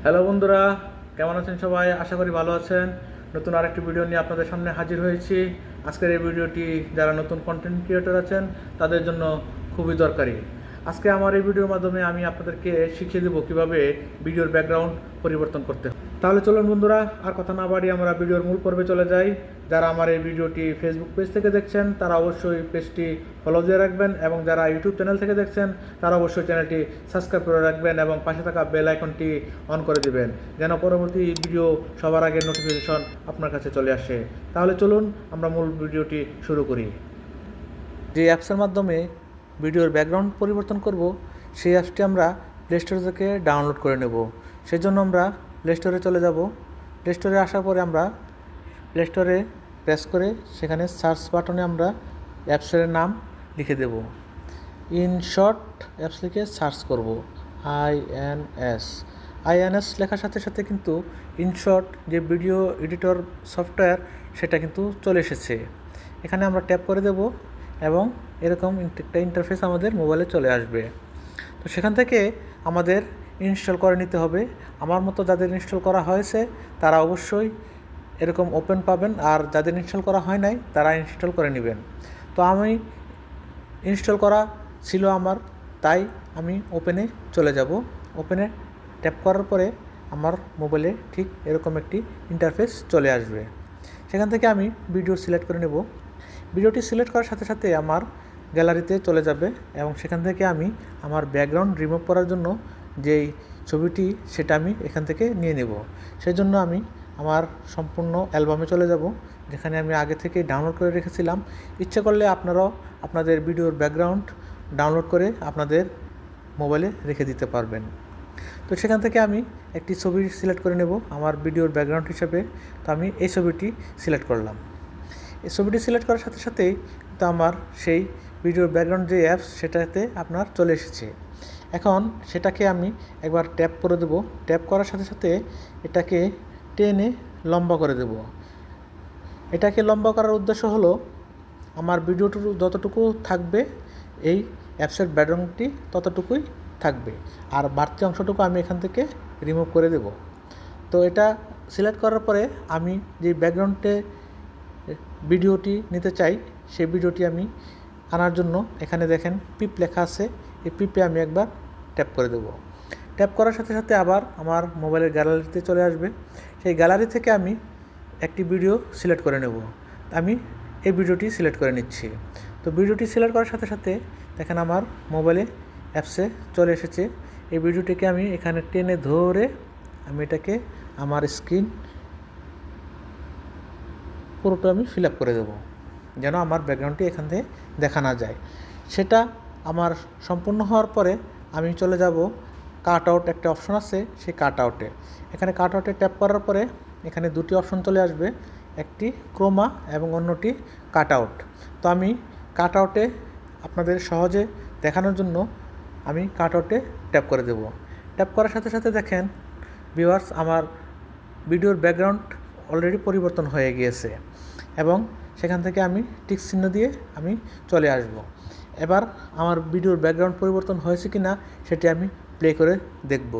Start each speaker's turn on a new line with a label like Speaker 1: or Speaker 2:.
Speaker 1: Hello বন্ধুরা, কেমন আছেন সবাই? আশা করি ভালো আছেন। নতুন আরেকটি ভিডিও নিয়ে আপনাদের সামনে হাজির হয়েছি। আজকের এই ভিডিওটি যারা নতুন কন্টেন্ট ক্রিয়েটর আছেন তাদের জন্য খুবই দরকারি। আজকে আমার এই ভিডিওর মাধ্যমে আমি আপনাদেরকে শিখিয়ে দেবো কীভাবে ভিডিওর ব্যাকগ্রাউন্ড পরিবর্তন করতে হয়। তাহলে চলুন বন্ধুরা, আর কথা না বাড়িয়ে আমরা ভিডিওর মূল পর্বে চলে যাই। যারা আমার এই ভিডিওটি ফেসবুক পেজ থেকে দেখছেন তারা অবশ্যই পেজটি ফলো দিয়ে রাখবেন, এবং যারা ইউটিউব চ্যানেল থেকে দেখছেন তারা অবশ্যই চ্যানেলটি সাবস্ক্রাইব করে রাখবেন এবং পাশে থাকা বেল আইকনটি অন করে দিবেন, যেন পরবর্তী ভিডিও সবার আগে নোটিফিকেশন আপনার কাছে চলে আসে। তাহলে চলুন আমরা মূল ভিডিওটি শুরু করি। যে অ্যাপসের মাধ্যমে ভিডিওর ব্যাকগ্রাউন্ড পরিবর্তন করব, সেই অ্যাপসটি আমরা প্লে স্টোর থেকে ডাউনলোড করে নেব। সেজন্য আমরা প্লে স্টোরে চলে যাব। প্লে স্টোরে আসার পরে আমরা প্লে স্টোরে প্রেস করে সেখানে সার্চ বাটনে আমরা অ্যাপসের নাম লিখে দেব। ইনশর্ট অ্যাপস লিখে সার্চ করব। আইএনএস লেখার সাথে সাথে কিন্তু ইনশর্ট যে ভিডিও এডিটর সফটওয়্যার সেটা কিন্তু চলে এসেছে। এখানে আমরা ট্যাপ করে দেব এবং এরকম একটা ইন্টারফেস আমাদের মোবাইলে চলে আসবে। তো সেখান থেকে আমাদের ইনস্টল করে নিতে হবে। আমার মতো যাদের ইনস্টল করা হয়েছে তারা অবশ্যই এরকম ওপেন পাবেন, আর যাদের ইনস্টল করা হয় নাই তারা ইনস্টল করে নেবেন। তো আমি ইনস্টল করা ছিল আমার, তাই আমি ওপেনে চলে যাব। ওপেনে ট্যাপ করার পরে আমার মোবাইলে ঠিক এরকম একটি ইন্টারফেস চলে আসবে। সেখান থেকে আমি ভিডিও সিলেক্ট করে নেব। ভিডিওটি সিলেক্ট করার সাথে সাথে আমার গ্যালারিতে চলে যাবে, এবং সেখান থেকে আমি আমার ব্যাকগ্রাউন্ড রিমুভ করার জন্য যেই ছবিটি সেটা আমি এখান থেকে নিয়ে নেব। সেই জন্য আমি আমার সম্পূর্ণ অ্যালবামে চলে যাব, যেখানে আমি আগে থেকে ডাউনলোড করে রেখেছিলাম। ইচ্ছে করলে আপনারাও আপনাদের ভিডিওর ব্যাকগ্রাউন্ড ডাউনলোড করে আপনাদের মোবাইলে রেখে দিতে পারবেন। তো সেখান থেকে আমি একটি ছবি সিলেক্ট করে নেব আমার ভিডিওর ব্যাকগ্রাউন্ড হিসেবে। তো আমি এই ছবিটি সিলেক্ট করলাম। এই ছবিটি সিলেক্ট করার সাথে সাথেই তো আমার সেই ভিডিওর ব্যাকগ্রাউন্ড যে অ্যাপস সেটাতে আপনার চলে এসেছে। এখন সেটাকে আমি একবার ট্যাপ করে দেব। ট্যাপ করার সাথে সাথে এটাকে টেনে লম্বা করে দেব। এটাকে লম্বা করার উদ্দেশ্য হলো আমার ভিডিওটি যতটুকু থাকবে এই অ্যাপসের ব্যাকগ্রাউন্ডটি ততটুকুই থাকবে, আর বাড়তি অংশটুকু আমি এখান থেকে রিমুভ করে দেব। তো এটা সিলেক্ট করার পরে আমি যে ব্যাকগ্রাউন্ডে ভিডিওটি নিতে চাই সেই ভিডিওটি আমি আনার জন্য এখানে দেখেন পিপ লেখা আছে, এই পিপে আমি একবার ট্যাপ করে দেব। ট্যাপ করার সাথে সাথে আবার আমার মোবাইলের গ্যালারিতে চলে আসবে। সেই গ্যালারি থেকে আমি একটি ভিডিও সিলেক্ট করে নেব। আমি এই ভিডিওটি সিলেক্ট করে নিচ্ছি। তো ভিডিওটি সিলেক্ট করার সাথে সাথে দেখেন আমার মোবাইলে অ্যাপসে চলে এসেছে। এই ভিডিওটিকে আমি এখানে টেনে ধরে আমি এটাকে আমার স্ক্রিন পুরোটা আমি ফিল আপ করে দেবো, যেন আমার ব্যাকগ্রাউন্ডটি এখান থেকে দেখা না যায়। সেটা আমার সম্পূর্ণ হওয়ার পরে আমি চলে যাব কাট আউট, একটা অপশন আছে সেই কাট আউটে। এখানে কাট আউটে ট্যাপ করার পরে এখানে দুটি অপশন চলে আসবে, একটি ক্রোমা এবং অন্যটি কাট আউট। তো আমি কাট আউটে আপনাদের সহজে দেখানোর জন্য আমি কাট আউটে ট্যাপ করে দেব। ট্যাপ করার সাথে সাথে দেখেন ভিউয়ার্স আমার ভিডিওর ব্যাকগ্রাউন্ড অলরেডি পরিবর্তন হয়ে গিয়েছে, এবং সেখান থেকে আমি টিক চিহ্ন দিয়ে আমি চলে আসব। এবার আমার ভিডিওর ব্যাকগ্রাউন্ড পরিবর্তন হয়েছে কি না সেটি আমি প্লে করে দেখব।